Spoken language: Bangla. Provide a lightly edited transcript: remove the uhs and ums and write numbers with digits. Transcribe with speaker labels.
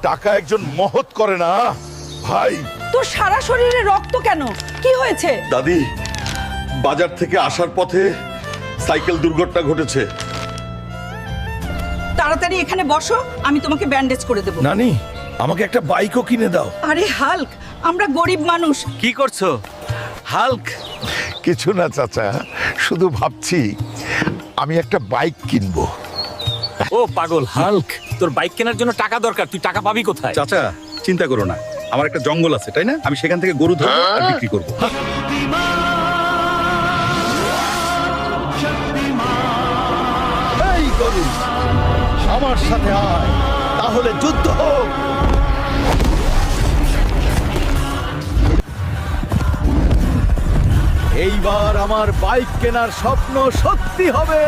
Speaker 1: টাকা একজন মহৎ করে না ভাই।
Speaker 2: তোর সারা শরীরে রক্ত কেন? কি হয়েছে?
Speaker 1: দাদি, বাজার থেকে আসার পথে সাইকেল দুর্ঘটনা ঘটেছে।
Speaker 2: তাড়াতাড়ি এখানে বসো, আমি তোমাকে ব্যান্ডেজ করে দেব।
Speaker 1: নানি, আমাকে একটা বাইকও কিনে দাও।
Speaker 2: আরে হাল্ক, আমরা গরিব মানুষ।
Speaker 3: কি করছো হাল্ক?
Speaker 1: কিছু না চাচা, শুধু ভাবছি আমি একটা বাইক কিনবো।
Speaker 3: ও পাগল হাল্ক, তোর বাইক কেনার জন্য টাকা দরকার, তুই টাকা পাবি কোথায়?
Speaker 4: চাচা চিন্তা করো না, আমার একটা জঙ্গল আছে তাই না, আমি সেখান থেকে গরু ধরবো আর বিক্রি করবো।
Speaker 1: এই গরু, আমার সাথে আয়, তাহলে যুদ্ধ হোক। এইবার আমার বাইক কেনার স্বপ্ন সত্যি হবে।